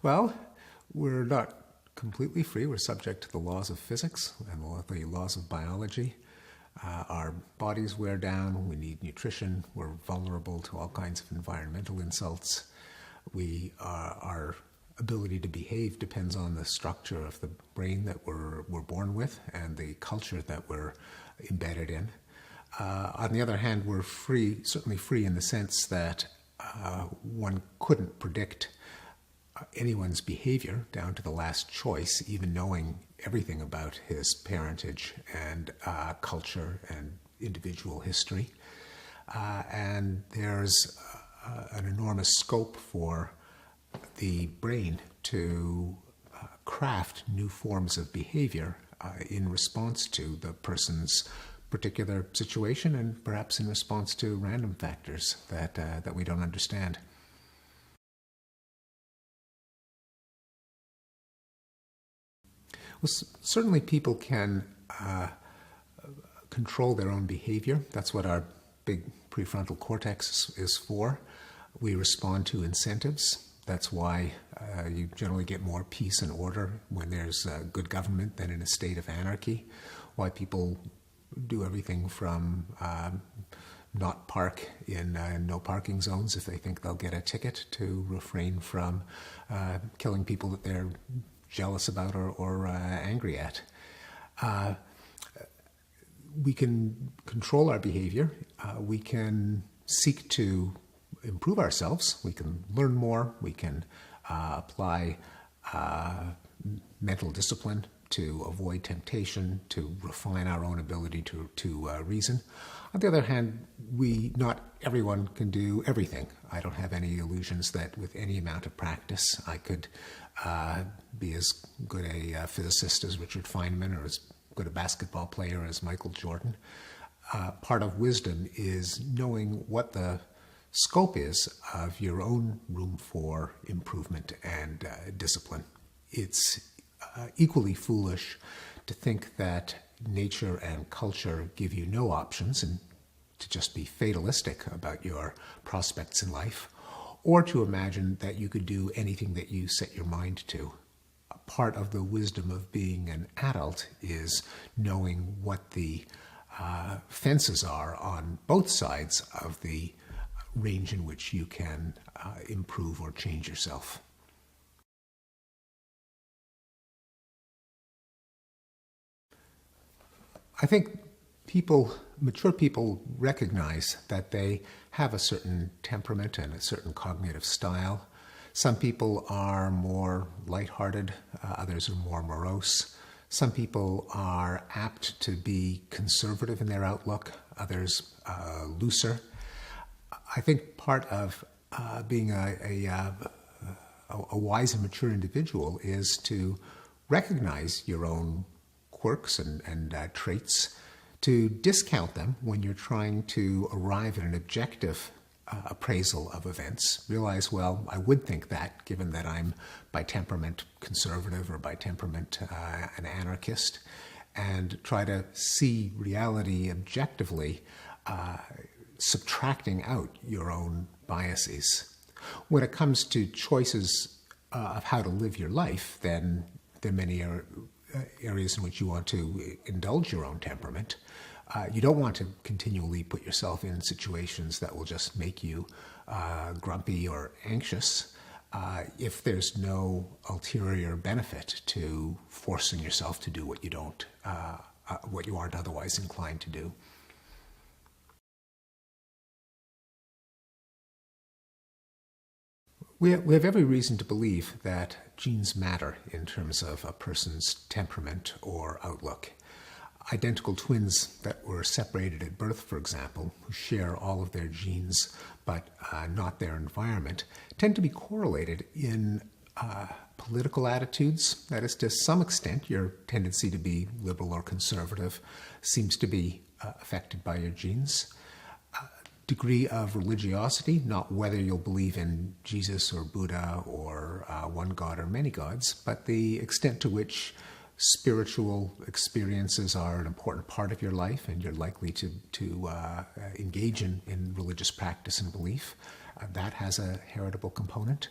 Well, we're not completely free. We're subject to the laws of physics and the laws of biology. Our bodies wear down. We need nutrition. We're vulnerable to all kinds of environmental insults. Our ability to behave depends on the structure of the brain that we're born with and the culture that we're embedded in. On the other hand, we're free, certainly free in the sense that one couldn't predict anyone's behavior down to the last choice, even knowing everything about his parentage and culture and individual history. And there's an enormous scope for the brain to craft new forms of behavior in response to the person's particular situation and perhaps in response to random factors that we don't understand. Well, certainly people can control their own behavior. That's what our big prefrontal cortex is for. We respond to incentives. That's why you generally get more peace and order when there's good government than in a state of anarchy. Why people do everything from not park in no parking zones if they think they'll get a ticket, to refrain from killing people that they're jealous about or angry at. We can control our behavior. We can seek to improve ourselves. We can learn more. We can apply mental discipline to avoid temptation, to refine our own ability to reason. On the other hand, not everyone can do everything. I don't have any illusions that with any amount of practice I could be as good a physicist as Richard Feynman or as good a basketball player as Michael Jordan. Part of wisdom is knowing what the scope is of your own room for improvement and discipline. It's equally foolish to think that nature and culture give you no options and to just be fatalistic about your prospects in life, or to imagine that you could do anything that you set your mind to. A part of the wisdom of being an adult is knowing what the fences are on both sides of the range in which you can improve or change yourself. I think mature people recognize that they have a certain temperament and a certain cognitive style. Some people are more lighthearted, others are more morose. Some people are apt to be conservative in their outlook, others looser. I think part of being a wise and mature individual is to recognize your own quirks and traits, to discount them when you're trying to arrive at an objective appraisal of events. Realize, well, I would think that, given that I'm by temperament conservative or by temperament an anarchist, and try to see reality objectively, subtracting out your own biases. When it comes to choices of how to live your life, then there are many areas in which you want to indulge your own temperament. You don't want to continually put yourself in situations that will just make you grumpy or anxious if there's no ulterior benefit to forcing yourself to do what you aren't otherwise inclined to do. We have every reason to believe that genes matter in terms of a person's temperament or outlook. Identical twins that were separated at birth, for example, who share all of their genes but not their environment, tend to be correlated in political attitudes. That is, to some extent, your tendency to be liberal or conservative seems to be affected by your genes. Degree of religiosity, not whether you'll believe in Jesus or Buddha or one God or many gods, but the extent to which spiritual experiences are an important part of your life and you're likely to engage in religious practice and belief. That has a heritable component.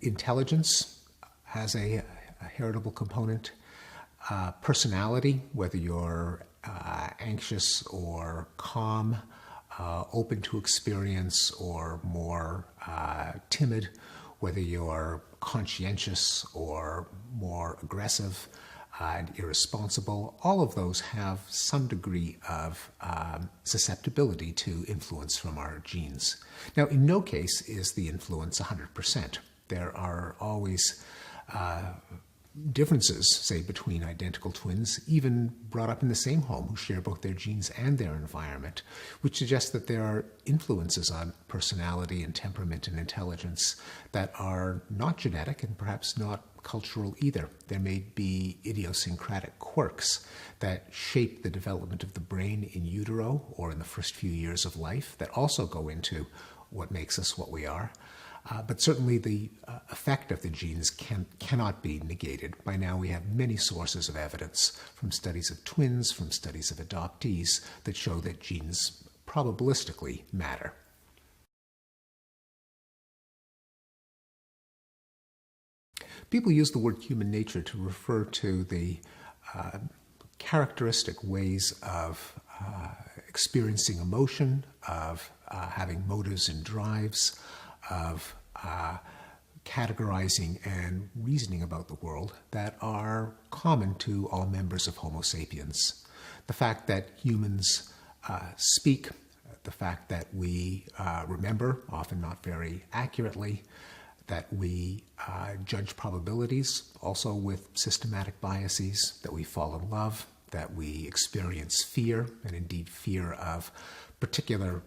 Intelligence has a heritable component. Personality, whether you're anxious or calm, open to experience or more timid, whether you're conscientious or more aggressive and irresponsible, all of those have some degree of susceptibility to influence from our genes. Now, in no case is the influence 100%. There are always differences, say, between identical twins, even brought up in the same home, who share both their genes and their environment, which suggests that there are influences on personality and temperament and intelligence that are not genetic and perhaps not cultural either. There may be idiosyncratic quirks that shape the development of the brain in utero or in the first few years of life that also go into what makes us what we are. But certainly the effect of the genes cannot be negated. By now we have many sources of evidence from studies of twins, from studies of adoptees, that show that genes probabilistically matter. People use the word human nature to refer to the characteristic ways of experiencing emotion, of having motives and drives, of categorizing and reasoning about the world that are common to all members of Homo sapiens. The fact that humans speak, the fact that we remember, often not very accurately, that we judge probabilities, also with systematic biases, that we fall in love, that we experience fear, and indeed fear of particular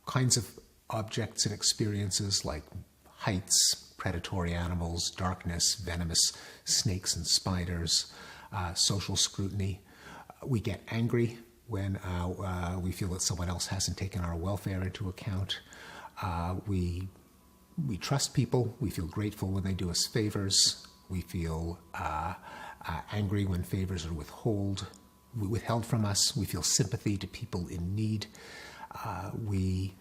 kinds of objects and experiences like heights, predatory animals, darkness, venomous snakes and spiders, social scrutiny. We get angry when we feel that someone else hasn't taken our welfare into account. We trust people. We feel grateful when they do us favors. We feel angry when favors are withheld from us. We feel sympathy to people in need. We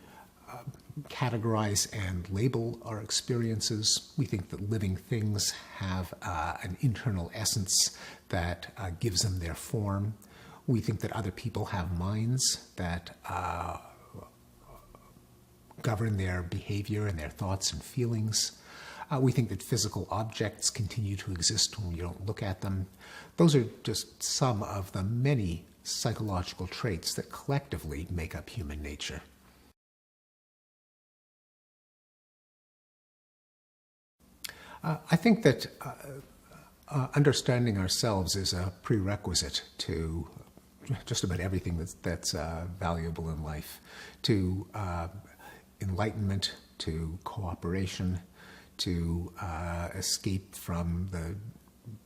categorize and label our experiences. We think that living things have an internal essence that gives them their form. We think that other people have minds that govern their behavior and their thoughts and feelings. We think that physical objects continue to exist when you don't look at them. Those are just some of the many psychological traits that collectively make up human nature. I think that understanding ourselves is a prerequisite to just about everything that's valuable in life, to enlightenment, to cooperation, to escape from the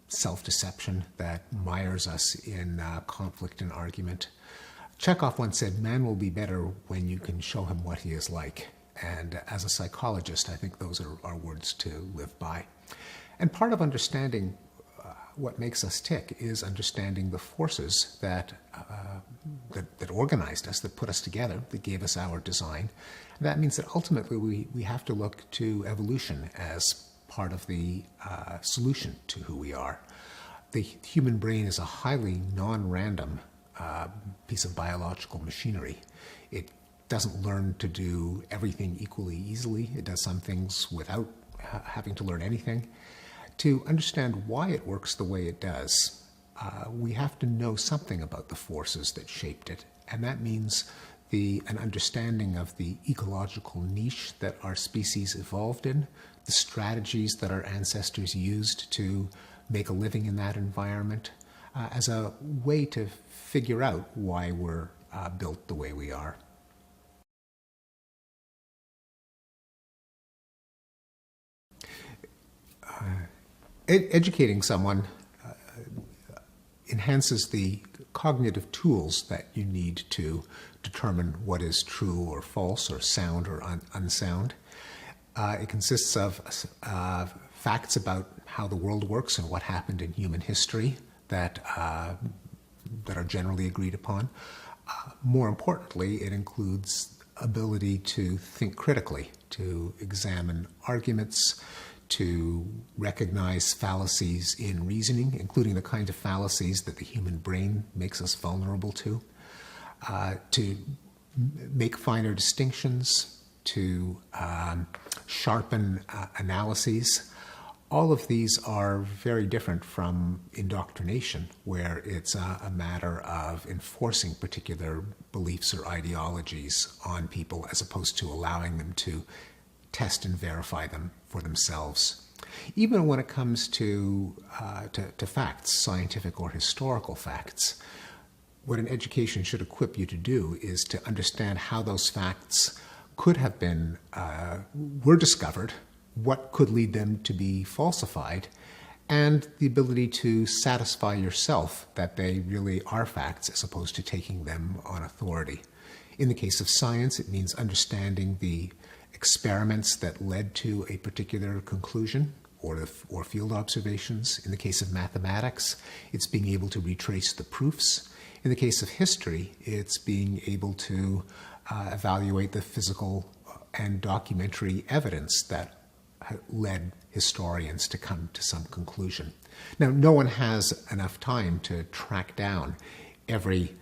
self-deception that mires us in conflict and argument. Chekhov once said, "Man will be better when you can show him what he is like." And as a psychologist, I think those are words to live by. And part of understanding what makes us tick is understanding the forces that organized us, that put us together, that gave us our design. And that means that ultimately we have to look to evolution as part of the solution to who we are. The human brain is a highly non-random piece of biological machinery. It doesn't learn to do everything equally easily. It does some things without having to learn anything. To understand why it works the way it does, we have to know something about the forces that shaped it. And that means an understanding of the ecological niche that our species evolved in, the strategies that our ancestors used to make a living in that environment, as a way to figure out why we're built the way we are. Educating someone enhances the cognitive tools that you need to determine what is true or false or sound or unsound. It consists of facts about how the world works and what happened in human history that are generally agreed upon. More importantly, it includes ability to think critically, to examine arguments, to recognize fallacies in reasoning, including the kind of fallacies that the human brain makes us vulnerable to make finer distinctions, to sharpen analyses. All of these are very different from indoctrination, where it's a matter of enforcing particular beliefs or ideologies on people as opposed to allowing them to test and verify them for themselves. Even when it comes to facts, scientific or historical facts, what an education should equip you to do is to understand how those facts could have been, were discovered, what could lead them to be falsified, and the ability to satisfy yourself that they really are facts as opposed to taking them on authority. In the case of science, it means understanding the experiments that led to a particular conclusion or field observations. In the case of mathematics, it's being able to retrace the proofs. In the case of history, it's being able to evaluate the physical and documentary evidence that led historians to come to some conclusion. Now, no one has enough time to track down every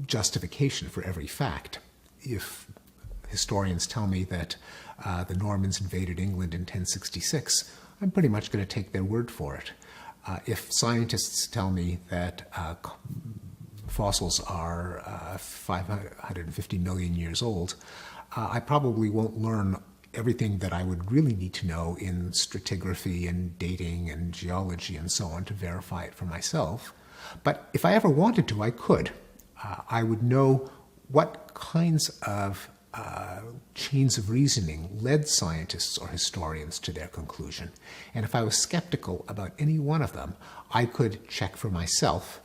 justification for every fact. If historians tell me that the Normans invaded England in 1066, I'm pretty much going to take their word for it. If scientists tell me that fossils are 550 million years old, I probably won't learn everything that I would really need to know in stratigraphy and dating and geology and so on to verify it for myself. But if I ever wanted to, I could. I would know what kinds of chains of reasoning led scientists or historians to their conclusion. And if I was skeptical about any one of them, I could check for myself.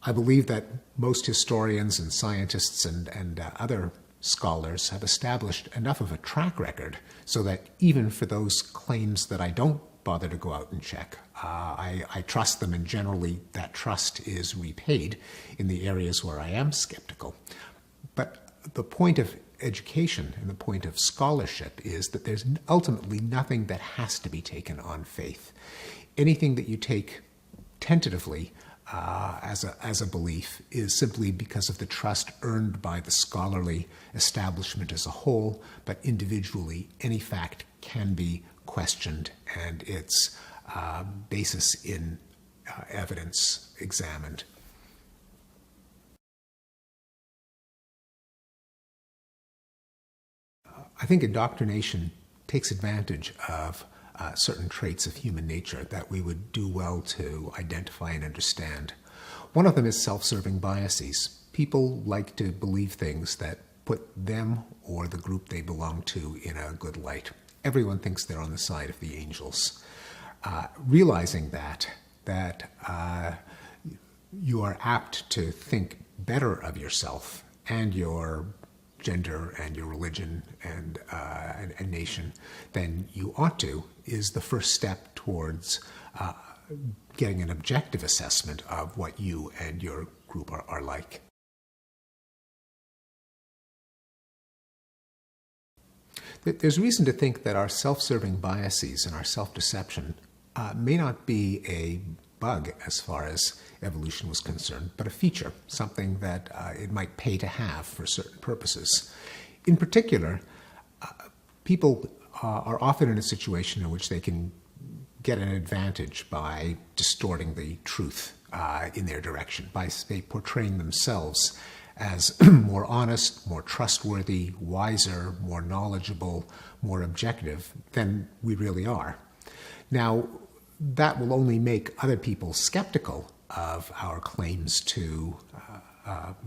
I believe that most historians and scientists and other scholars have established enough of a track record so that even for those claims that I don't bother to go out and check, I trust them, and generally that trust is repaid in the areas where I am skeptical. But the point of education and the point of scholarship is that there's ultimately nothing that has to be taken on faith. Anything that you take tentatively as a belief is simply because of the trust earned by the scholarly establishment as a whole, but individually any fact can be questioned and its basis in evidence examined. I think indoctrination takes advantage of certain traits of human nature that we would do well to identify and understand. One of them is self-serving biases. People like to believe things that put them or the group they belong to in a good light. Everyone thinks they're on the side of the angels. Realizing that you are apt to think better of yourself and your gender and your religion and nation than you ought to is the first step towards getting an objective assessment of what you and your group are like. There's reason to think that our self-serving biases and our self-deception may not be a bug as far as evolution was concerned, but a feature, something that it might pay to have for certain purposes. In particular, people are often in a situation in which they can get an advantage by distorting the truth in their direction, by portraying themselves as more honest, more trustworthy, wiser, more knowledgeable, more objective than we really are. Now, that will only make other people skeptical of our claims to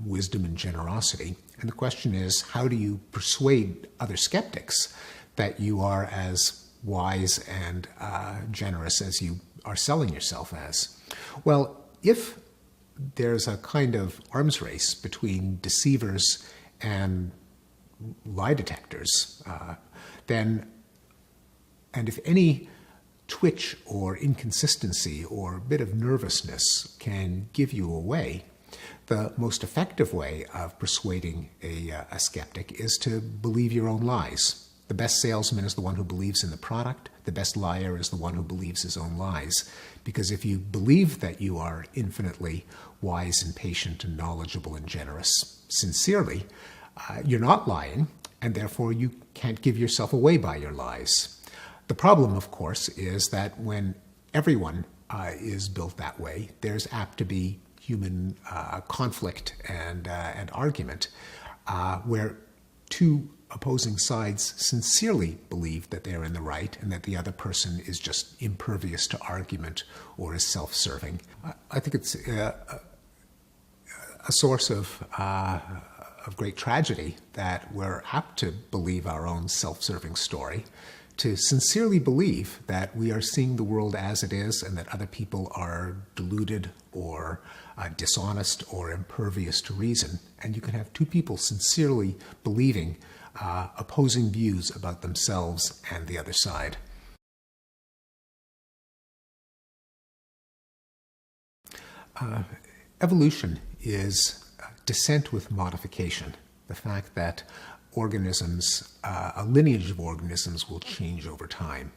wisdom and generosity. And the question is, how do you persuade other skeptics that you are as wise and generous as you are selling yourself as? Well, if there's a kind of arms race between deceivers and lie detectors, and if any twitch or inconsistency or bit of nervousness can give you away, The most effective way of persuading a skeptic is to believe your own lies. The best salesman is the one who believes in the product. The best liar is the one who believes his own lies. Because if you believe that you are infinitely wise and patient and knowledgeable and generous sincerely, you're not lying, and therefore you can't give yourself away by your lies. The problem, of course, is that when everyone is built that way, there's apt to be human conflict and argument, where two opposing sides sincerely believe that they're in the right and that the other person is just impervious to argument or is self-serving. I think it's a source of great tragedy that we're apt to believe our own self-serving story, to sincerely believe that we are seeing the world as it is and that other people are deluded or dishonest or impervious to reason. And you can have two people sincerely believing opposing views about themselves and the other side. Evolution is descent with modification. The fact that organisms, a lineage of organisms will change over time.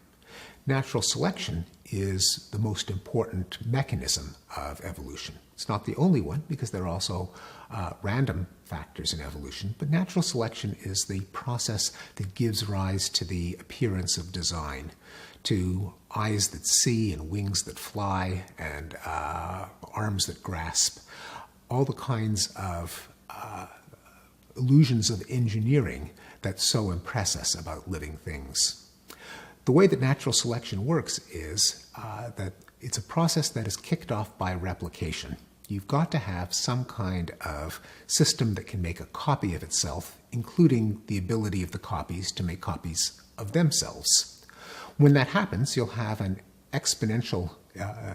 Natural selection is the most important mechanism of evolution. It's not the only one, because there are also random factors in evolution, but natural selection is the process that gives rise to the appearance of design, to eyes that see and wings that fly and arms that grasp, all the kinds of illusions of engineering that so impress us about living things. The way that natural selection works is that it's a process that is kicked off by replication. You've got to have some kind of system that can make a copy of itself, including the ability of the copies to make copies of themselves. When that happens, you'll have an exponential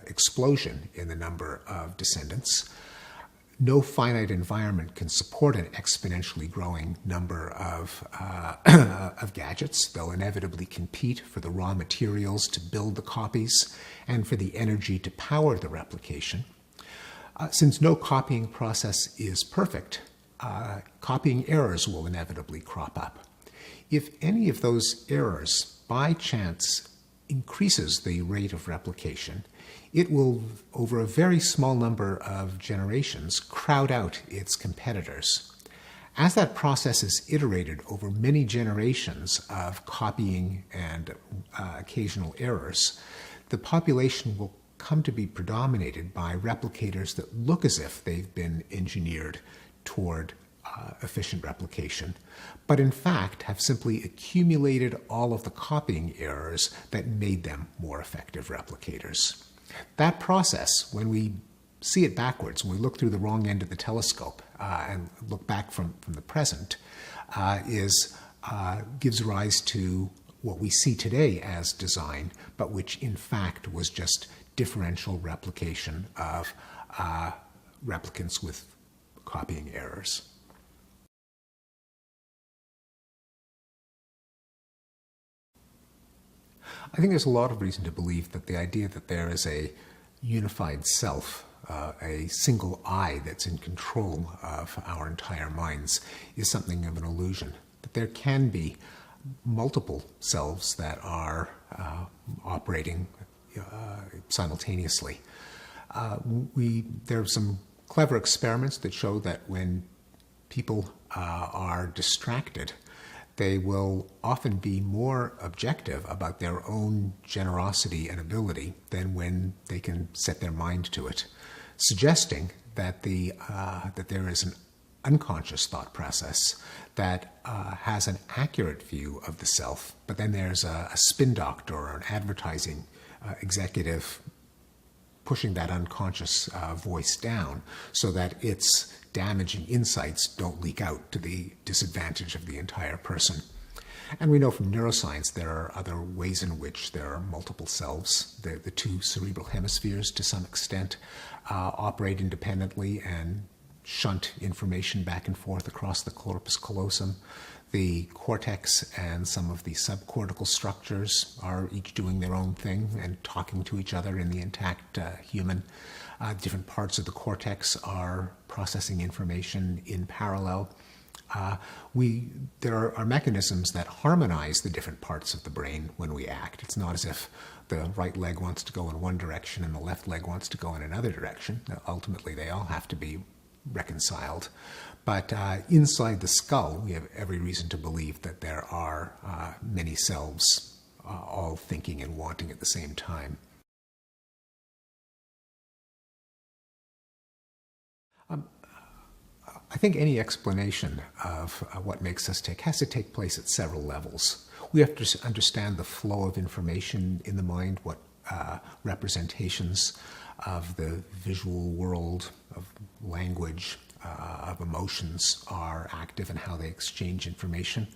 explosion in the number of descendants. No finite environment can support an exponentially growing number of gadgets. They'll inevitably compete for the raw materials to build the copies and for the energy to power the replication. Since no copying process is perfect, copying errors will inevitably crop up. If any of those errors, by chance, increases the rate of replication, it will, over a very small number of generations, crowd out its competitors. As that process is iterated over many generations of copying and occasional errors, the population will come to be predominated by replicators that look as if they've been engineered toward efficient replication, but in fact have simply accumulated all of the copying errors that made them more effective replicators. That process, when we see it backwards, when we look through the wrong end of the telescope and look back from the present, gives rise to what we see today as design, but which in fact was just differential replication of replicants with copying errors. I think there's a lot of reason to believe that the idea that there is a unified self, a single I that's in control of our entire minds, is something of an illusion. That there can be multiple selves that are operating simultaneously. There are some clever experiments that show that when people are distracted, they will often be more objective about their own generosity and ability than when they can set their mind to it, suggesting that that there is an unconscious thought process that has an accurate view of the self, but then there's a spin doctor or an advertising executive pushing that unconscious voice down so that its damaging insights don't leak out to the disadvantage of the entire person. And we know from neuroscience there are other ways in which there are multiple selves. The two cerebral hemispheres, to some extent, operate independently and shunt information back and forth across the corpus callosum. The cortex and some of the subcortical structures are each doing their own thing and talking to each other in the intact human. Different parts of the cortex are processing information in parallel. There are mechanisms that harmonize the different parts of the brain when we act. It's not as if the right leg wants to go in one direction and the left leg wants to go in another direction. Ultimately, they all have to be reconciled. But inside the skull, we have every reason to believe that there are many selves all thinking and wanting at the same time. I think any explanation of what makes us tick has to take place at several levels. We have to understand the flow of information in the mind, what representations of the visual world, of language, of emotions are active and how they exchange information.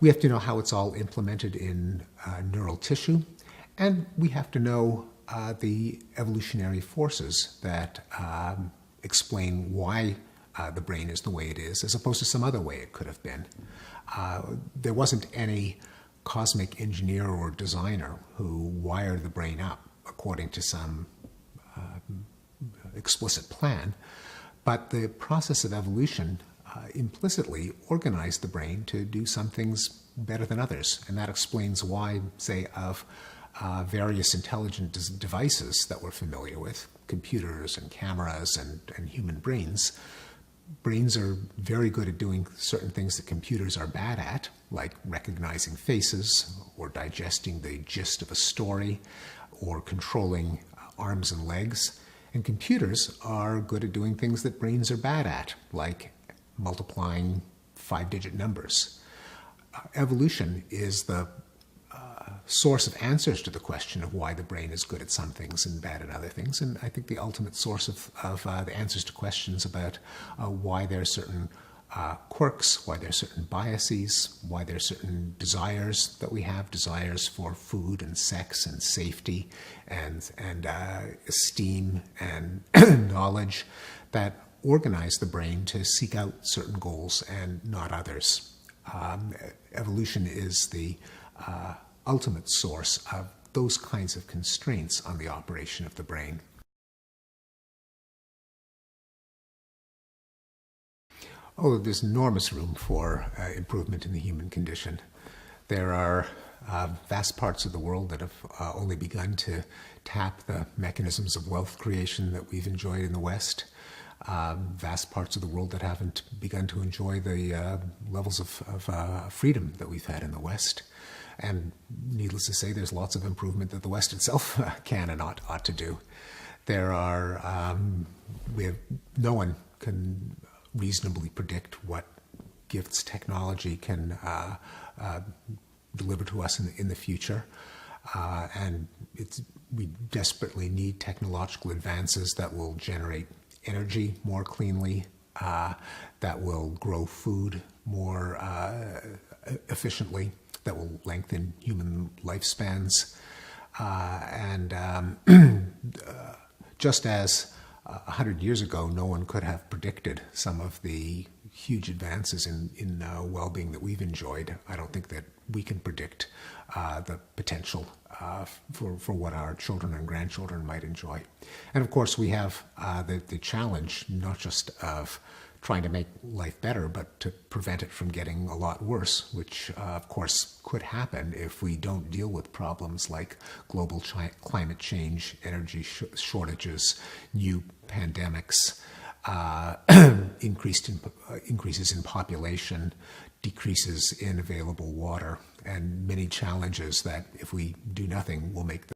We have to know how it's all implemented in neural tissue, and we have to know the evolutionary forces that explain why the brain is the way it is, as opposed to some other way it could have been. There wasn't any cosmic engineer or designer who wired the brain up according to some explicit plan, but the process of evolution implicitly organized the brain to do some things better than others, and that explains why, say, of various intelligent devices that we're familiar with, computers and cameras and human brains, brains are very good at doing certain things that computers are bad at, like recognizing faces or digesting the gist of a story or controlling arms and legs. And computers are good at doing things that brains are bad at, like multiplying 5-digit numbers. Evolution is the source of answers to the question of why the brain is good at some things and bad at other things. And I think the ultimate source of the answers to questions about why there are certain quirks, why there are certain biases, why there are certain desires that we have, desires for food and sex and safety and esteem and knowledge, that organize the brain to seek out certain goals and not others. Evolution is the ultimate source of those kinds of constraints on the operation of the brain. Oh, there's enormous room for improvement in the human condition. There are vast parts of the world that have only begun to tap the mechanisms of wealth creation that we've enjoyed in the West. Vast parts of the world that haven't begun to enjoy the levels of freedom that we've had in the West. And needless to say, there's lots of improvement that the West itself can and ought to do. There are, no one can reasonably predict what gifts technology can deliver to us in the future. And we desperately need technological advances that will generate energy more cleanly, that will grow food more efficiently, that will lengthen human lifespans. Just as 100 years ago, no one could have predicted some of the huge advances in well-being that we've enjoyed, I don't think that we can predict the potential for what our children and grandchildren might enjoy. And of course, we have the challenge not just of trying to make life better, but to prevent it from getting a lot worse, which of course could happen if we don't deal with problems like global climate change, energy shortages, new pandemics, increases in population, decreases in available water, and many challenges that if we do nothing will make